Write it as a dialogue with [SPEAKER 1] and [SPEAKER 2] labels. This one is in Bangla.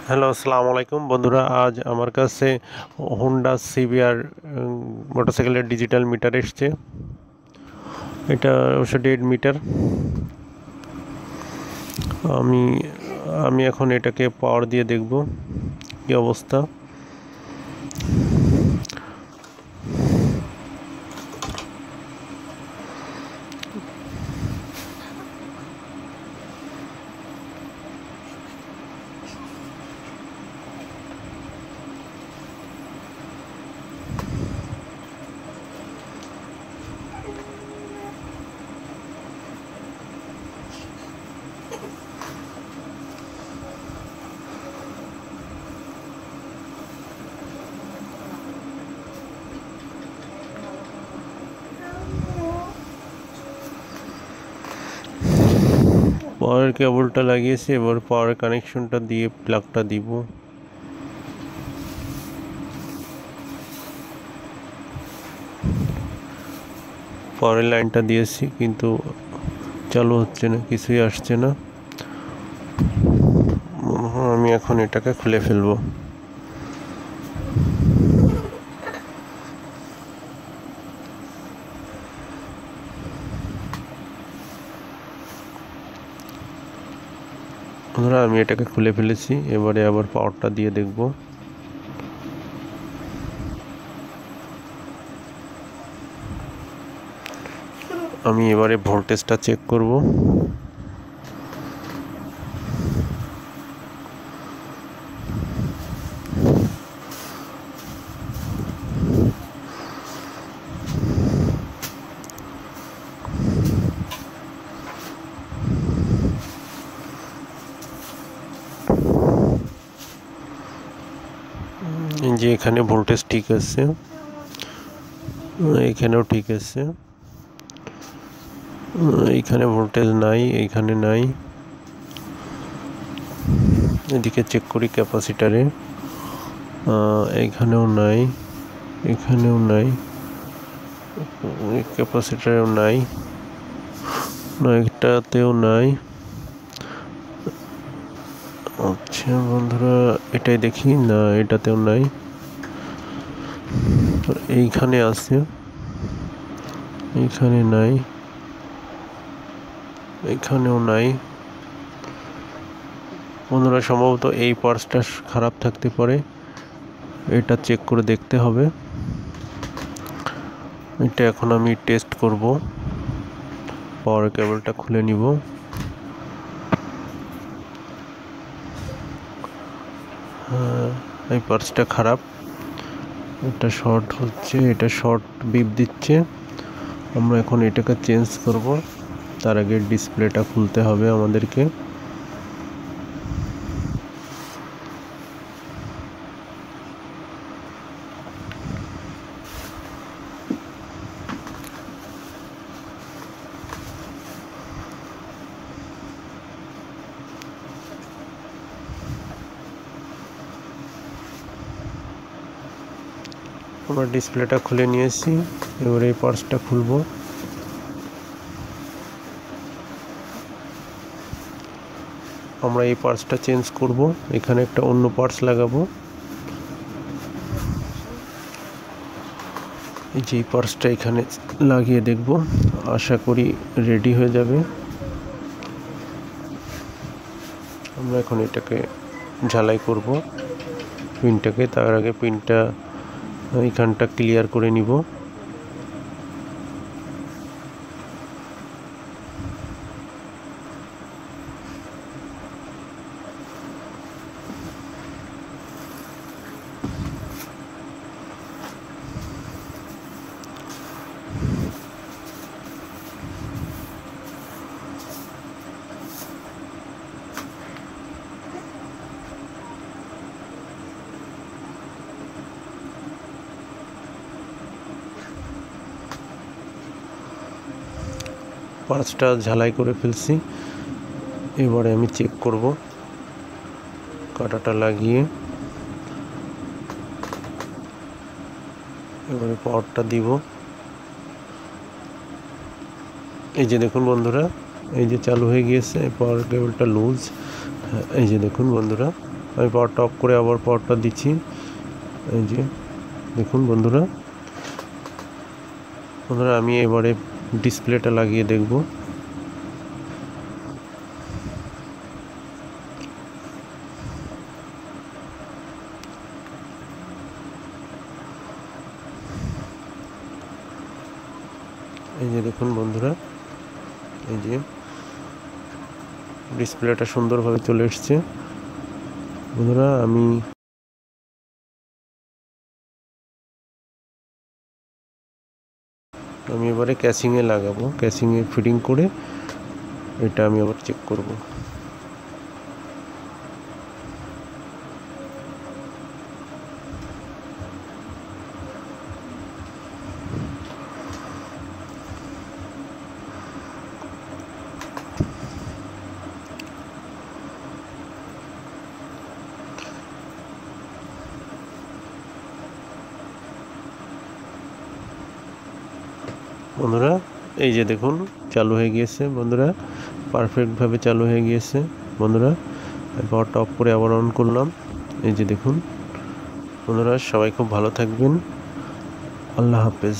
[SPEAKER 1] হ্যালো, আসসালামু আলাইকুম বন্ধুরা। আজ আমার কাছে হোন্ডা সিবিআর মোটরসাইকেলের ডিজিটাল মিটার এসছে। এটা অবশ্য ডেড মিটার। আমি আমি এখন এটাকে পাওয়ার দিয়ে দেখব কি অবস্থা। পাওয়ার কেবলটা লাগিয়েছি, এবার পাওয়ার কানেকশনটা দিয়ে প্লাগটা দিব। পাওয়ারের লাইনটা দিয়েছি কিন্তু চালু হচ্ছে না, কিছুই আসছে না। আমি এখন এটাকে খুলে ফেলবো। বন্ধুরা, আমি এটাকে খুলে ফেলেছি। এবারে আবার পাওয়ারটা দিয়ে দেখব। আমি এবারে ভোল্টেজটা চেক করব। যে এখানে ভোল্টেজ ঠিক আছে, এখানেও ঠিক আছে। এইখানে ভোল্টেজ নাই, এইখানে নাই। এদিকে চেক করি ক্যাপাসিটারে, এইখানেও নাই, এখানেও নাই, ক্যাপাসিটারেও নাই, এটাতেও নাই। আচ্ছা বন্ধুরা, এটাই দেখি। না, এটাতেও নাই। এইখানে আছে, এইখানে নাই, এখানেও নাই। বন্ধুরা, সম্ভবত এই পার্টসটা খারাপ থাকতে পারে, এটা চেক করে দেখতে হবে। এটা এখন আমি টেস্ট করব। পাওয়ার কেবলটা খুলে নিব। এই পার্টসটা খারাপ, এটা শর্ট হচ্ছে, এটা শর্ট বিপ দিচ্ছে। আমরা এখন এটাকে চেঞ্জ করব। তার আগে ডিসপ্লেটা খুলতে হবে আমাদেরকে। আমরা ডিসপ্লেটা খুলে নিয়েছি। এবার এই পার্টসটা খুলব। আমরা এই পার্টসটা চেঞ্জ করব। এখানে একটা অন্য পার্টস লাগাবো। এই যে পার্টসটা এখানে লাগিয়ে দেখব, আশা করি রেডি হয়ে যাবে। আমরা এখন এটাকে ঝালাই করব পিনটাকে। তার আগে পিনটা এইখানটা ক্লিয়ার করে নিব। পাঁচটা ঝালাই করে ফেলছি। এবারে আমি চেক করব কাঁটাটা লাগিয়ে। এবারে পাওয়ারটা দিব। এই যে দেখুন বন্ধুরা, এই যে চালু হয়ে গিয়েছে। পাওয়ার কেবলটা লুজ। এই যে দেখুন বন্ধুরা, আমি পাওয়ারটা অফ করে আবার পাওয়ারটা দিচ্ছি। এই যে দেখুন বন্ধুরা, আমি এবারে ডিসপ্লেটা লাগিয়ে দেখব। এই যে দেখুন বন্ধুরা, এই যে ডিসপ্লেটা সুন্দরভাবে চলে এসছে। বন্ধুরা আমি এবারে ক্যাসিংয়ে লাগাবো, ক্যাসিংয়ে ফিটিং করে এটা আমি আবার চেক করব। বন্ধুরা এই যে দেখুন চালু হয়ে গিয়েছে, বন্ধুরা পারফেক্টভাবে চালু হয়ে গিয়েছে। বন্ধুরা পাওয়ারটা অফ করে আবার অন করলাম। এই যে দেখুন বন্ধুরা, সবাই খুব ভালো থাকবেন। আল্লাহ হাফেজ।